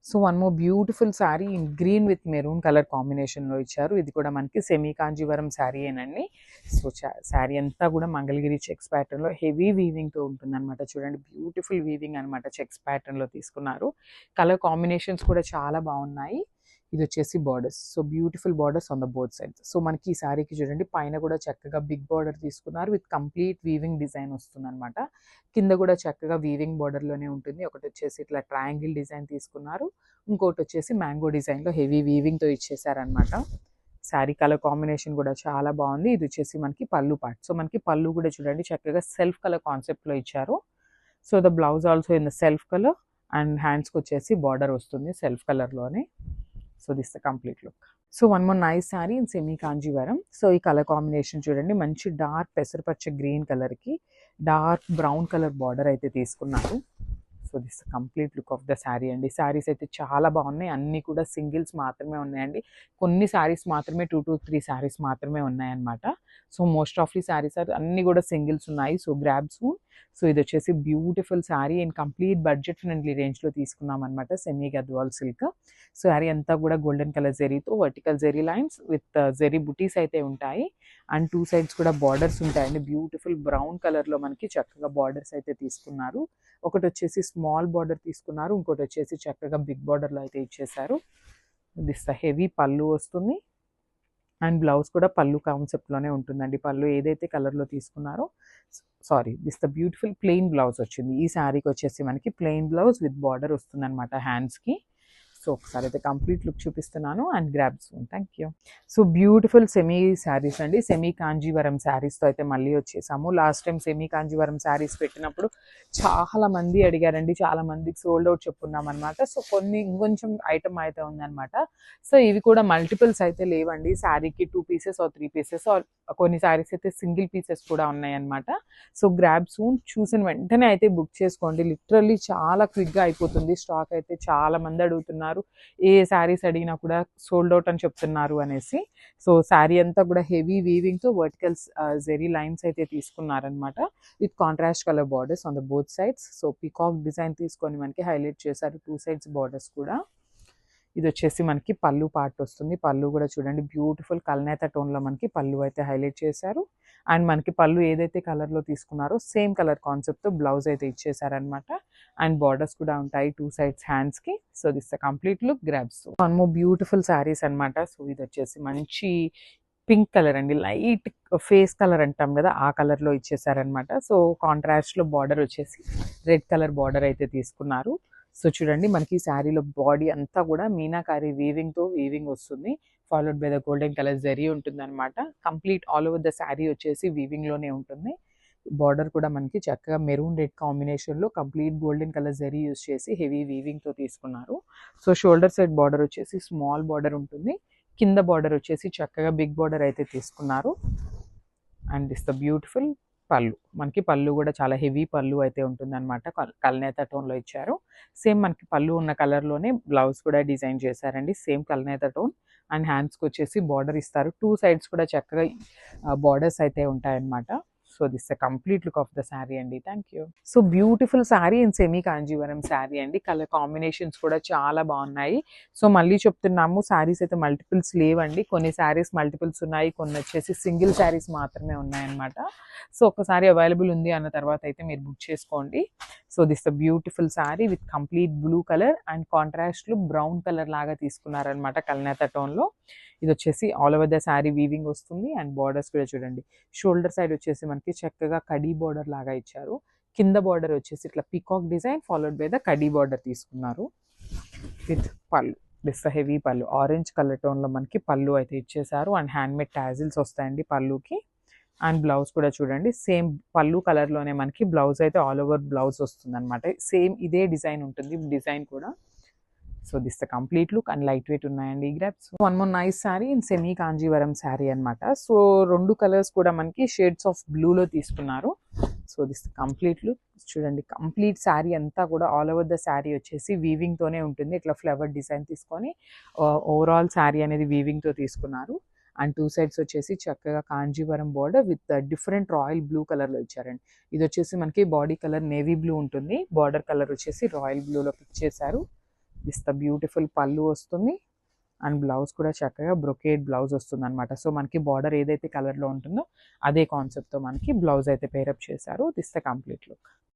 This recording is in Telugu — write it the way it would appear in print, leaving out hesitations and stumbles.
So one more beautiful sari in green with maroon colour కాంబినేషన్లో ఇచ్చారు. ఇది కూడా మనకి సెమీ కాంజీవరం శారీ ఏనండి. సో శారీ అంతా కూడా మంగళగిరి చెక్స్ ప్యాటర్న్లో హెవీ వీవింగ్తో ఉంటుందన్నమాట. చూడండి బ్యూటిఫుల్ వీవింగ్ అనమాట, చెక్స్ ప్యాటర్న్లో తీసుకున్నారు. కలర్ కాంబినేషన్స్ కూడా చాలా బాగున్నాయి. ఇది వచ్చేసి borders. So beautiful borders on the both sides. So మనకి ఈ శారీకి చూడండి పైన కూడా చక్కగా బిగ్ బార్డర్ తీసుకున్నారు విత్ కంప్లీట్ వీవింగ్ డిజైన్ వస్తుంది అనమాట. కింద కూడా చక్కగా వీవింగ్ బార్డర్లోనే ఉంటుంది. ఒకటి వచ్చేసి ఇట్లా ట్రయాంగిల్ డిజైన్ తీసుకున్నారు, ఇంకోటి వచ్చేసి మ్యాంగో డిజైన్లో హెవీ వీవింగ్తో ఇచ్చేసారనమాట. శారీ కలర్ కాంబినేషన్ కూడా చాలా బాగుంది. ఇది వచ్చేసి మనకి పళ్ళు పార్ట్. సో మనకి పళ్ళు కూడా చూడండి చక్కగా సెల్ఫ్ కలర్ కాన్సెప్ట్లో ఇచ్చారు. So the blouse also in the self colour and హ్యాండ్స్కి వచ్చేసి బార్డర్ వస్తుంది సెల్ఫ్ కలర్లోనే. So this the complete look. So one more nice sari in semi Kanjeevaram. So ఈ కలర్ కాంబినేషన్ చూడండి, మంచి డార్క్ పెసరపచ్చ గ్రీన్ కలర్కి డార్క్ బ్రౌన్ కలర్ బార్డర్ అయితే తీసుకున్నారు. So this complete look of the sari అండి. శారీస్ అయితే చాలా బాగున్నాయి, అన్నీ కూడా సింగిల్స్ మాత్రమే ఉన్నాయండి. కొన్ని శారీస్ మాత్రమే 2 to 3 శారీస్ మాత్రమే ఉన్నాయన్నమాట. So most of the saris అన్నీ కూడా సింగిల్స్ ఉన్నాయి. So grab soon. సో ఇది వచ్చేసి beautiful sari and complete budget friendly రేంజ్లో తీసుకున్నాం అనమాట, semi Gadwal silk. So sari అంతా కూడా గోల్డెన్ కలర్ జెరీతో vertical zari lines with zari butis అయితే ఉంటాయి. అండ్ 2 సైడ్స్ కూడా బార్డర్స్ ఉంటాయండి. బ్యూటిఫుల్ బ్రౌన్ కలర్లో మనకి చక్కగా బార్డర్స్ అయితే తీసుకున్నారు. ఒకటి వచ్చేసి స్మాల్ బార్డర్ తీసుకున్నారు, ఇంకోటి వచ్చేసి చక్కగా బిగ్ బార్డర్లో అయితే ఇచ్చేసారు. దిస్ హెవీ పళ్ళు వస్తుంది అండ్ బ్లౌజ్ కూడా పళ్ళు కాన్సెప్ట్లోనే ఉంటుందండి. పళ్ళు ఏదైతే కలర్లో తీసుకున్నారో, sorry this the beautiful plain blouse వచ్చింది. ఈ శారీకి వచ్చేసి మనకి ప్లెయిన్ బ్లౌజ్ విత్ బార్డర్ వస్తుంది అనమాట హ్యాండ్స్కి. సో ఒకసారి అయితే కంప్లీట్ లుక్ చూపిస్తున్నాను and grab soon. Thank you. So beautiful semi saris అండి, సెమీ కాంజీవరం శారీస్తో అయితే మళ్ళీ వచ్చేసాము. Last time semi Kanjeevaram saris పెట్టినప్పుడు చాలా మంది అడిగారండి, చాలా మందికి సోల్డ్ అవుట్ చెప్పుకున్నాం అనమాట. సో కొన్ని ఇంకొంచెం ఐటమ్ అయితే ఉందన్నమాట. సో ఇవి కూడా మల్టిపుల్స్ అయితే లేవండి, శారీకి 2 pieces or 3 pieces or కొన్ని శారీస్ అయితే సింగిల్ పీసెస్ కూడా ఉన్నాయన్నమాట. సో గ్రాబ్ సూన్, చూసిన వెంటనే అయితే బుక్ చేసుకోండి. లిటరల్లీ చాలా క్విక్గా అయిపోతుంది. స్టాక్ అయితే చాలా మంది అడుగుతున్నారు, ఏ శారీస్ అడిగినా కూడా సోల్డ్ అవుట్ అని చెప్తున్నారు అనేసి. సో శారీ అంతా కూడా హెవీ వీవింగ్తో వర్టికల్ జెరీ లైన్స్ అయితే తీసుకున్నారనమాట with contrast colour borders on the both sides. So peacock design తీసుకొని మనకి హైలైట్ చేశారు 2 sides బార్డర్స్ కూడా. ఇది వచ్చేసి మనకి పళ్ళు పార్ట్ వస్తుంది. పళ్ళు కూడా చూడండి బ్యూటిఫుల్ కల్నేత టోన్లో మనకి పళ్ళు అయితే హైలైట్ చేశారు. అండ్ మనకి పళ్ళు ఏదైతే కలర్లో తీసుకున్నారో సేమ్ కలర్ కాన్సెప్ట్తో బ్లౌజ్ అయితే ఇచ్చేసారనమాట. అండ్ బార్డర్స్ కూడా ఉంటాయి 2 sides హ్యాండ్స్కి. So this the complete look. Grabs one more beautiful saris అనమాట. సో ఇది వచ్చేసి మంచి పింక్ కలర్ అండి, లైట్ ఫేస్ కలర్ అంటాం కదా, ఆ కలర్లో ఇచ్చేసారనమాట. సో కాంట్రాస్ట్లో బార్డర్ వచ్చేసి రెడ్ కలర్ బార్డర్ అయితే తీసుకున్నారు. సో చూడండి మనకి శారీలో బాడీ అంతా కూడా మీనాకారి వీవింగ్తో వీవింగ్ వస్తుంది, followed by the golden colour zari ఉంటుంది అనమాట. Complete all over the sari వచ్చేసి వీవింగ్లోనే ఉంటుంది. బార్డర్ కూడా మనకి చక్కగా మెరూన్ రెడ్ కాంబినేషన్లో complete golden colour zari use చేసి హెవీ వీవింగ్తో తీసుకున్నారు. సో షోల్డర్ సైడ్ బార్డర్ వచ్చేసి స్మాల్ బార్డర్ ఉంటుంది, కింద బార్డర్ వచ్చేసి చక్కగా బిగ్ బార్డర్ అయితే తీసుకున్నారు. అండ్ దిస్ ద బ్యూటిఫుల్ పళ్ళు. మనకి పళ్ళు కూడా చాలా హెవీ పళ్ళు అయితే ఉంటుంది అనమాట, కల్నేత టోన్లో ఇచ్చారు. సేమ్ మనకి పళ్ళు ఉన్న కలర్లోనే బ్లౌజ్ కూడా డిజైన్ చేశారండి, సేమ్ కల్నేత టోన్. అండ్ హ్యాండ్స్కి వచ్చేసి బార్డర్ ఇస్తారు, 2 sides కూడా చక్కగా బార్డర్స్ అయితే ఉంటాయన్నమాట. So this the complete look of the sari అండి. Thank you. So beautiful sari in semi Kanjeevaram sari అండి. కలర్ కాంబినేషన్స్ కూడా చాలా బాగున్నాయి. సో మళ్ళీ చెప్తున్నాము, శారీస్ అయితే మల్టిపుల్స్ లేవండి. కొన్ని శారీస్ మల్టిపుల్స్ ఉన్నాయి, కొన్ని వచ్చేసి సింగిల్ శారీస్ మాత్రమే ఉన్నాయన్నమాట. సో ఒకసారి అవైలబుల్ ఉంది అన్న తర్వాత అయితే మీరు బుక్ చేసుకోండి. So this the beautiful sari with complete blue colour and కాంట్రాస్ట్లో బ్రౌన్ కలర్ లాగా తీసుకున్నారనమాట కల్నేత టోన్లో. ఇది వచ్చేసి all over the sari weaving వస్తుంది. అండ్ బార్డర్స్ కూడా చూడండి, షోల్డర్ సైడ్ వచ్చేసి మనకి చక్కగా కడీ బార్డర్ లాగా ఇచ్చారు. కింద బార్డర్ వచ్చేసి ఇట్లా peacock design followed by the khadi border తీసుకున్నారు విత్ పళ్ళు. దిస్ హెవీ పళ్ళు, ఆరెంజ్ కలర్ టోన్లో మనకి పళ్ళు అయితే ఇచ్చేసారు. అండ్ హ్యాండ్మేడ్ టాజిల్స్ వస్తాయండి పళ్ళుకి. అండ్ బ్లౌజ్ కూడా చూడండి సేమ్ పళ్ళు కలర్లోనే మనకి బ్లౌజ్ అయితే ఆల్ ఓవర్ బ్లౌజ్ వస్తుంది అనమాట. సేమ్ ఇదే డిజైన్ ఉంటుంది డిజైన్ కూడా. So this the complete look and light weight ఉన్నాయండి ఈ grabs. One more nice sari in semi Kanjeevaram sari అనమాట. సో 2 కలర్స్ కూడా మనకి షేడ్స్ ఆఫ్ బ్లూలో తీసుకున్నారు. సో దిస్ కంప్లీట్ లుక్ చూడండి, కంప్లీట్ శారీ అంతా కూడా ఆల్ ఓవర్ ద శారీ వచ్చేసి వీవింగ్తోనే ఉంటుంది. ఇట్లా ఫ్లవర్ డిజైన్ తీసుకొని ఓవరాల్ శారీ అనేది వీవింగ్తో తీసుకున్నారు. అండ్ 2 sides వచ్చేసి చక్కగా Kanjeevaram border with different royal blue కలర్లో ఇచ్చారండి. ఇది వచ్చేసి మనకి బాడీ కలర్ నేవీ బ్లూ ఉంటుంది, బార్డర్ కలర్ వచ్చేసి రాయల్ బ్లూలో పిక్ చేశారు. దిస్ ద బ్యూటిఫుల్ పళ్ళు వస్తుంది అండ్ బ్లౌజ్ కూడా చక్కగా బ్రొకేడ్ బ్లౌజ్ వస్తుంది అనమాట. సో మనకి బార్డర్ ఏదైతే కలర్లో ఉంటుందో అదే కాన్సెప్ట్తో మనకి బ్లౌజ్ అయితే పేరప్ చేశారు. This the complete look.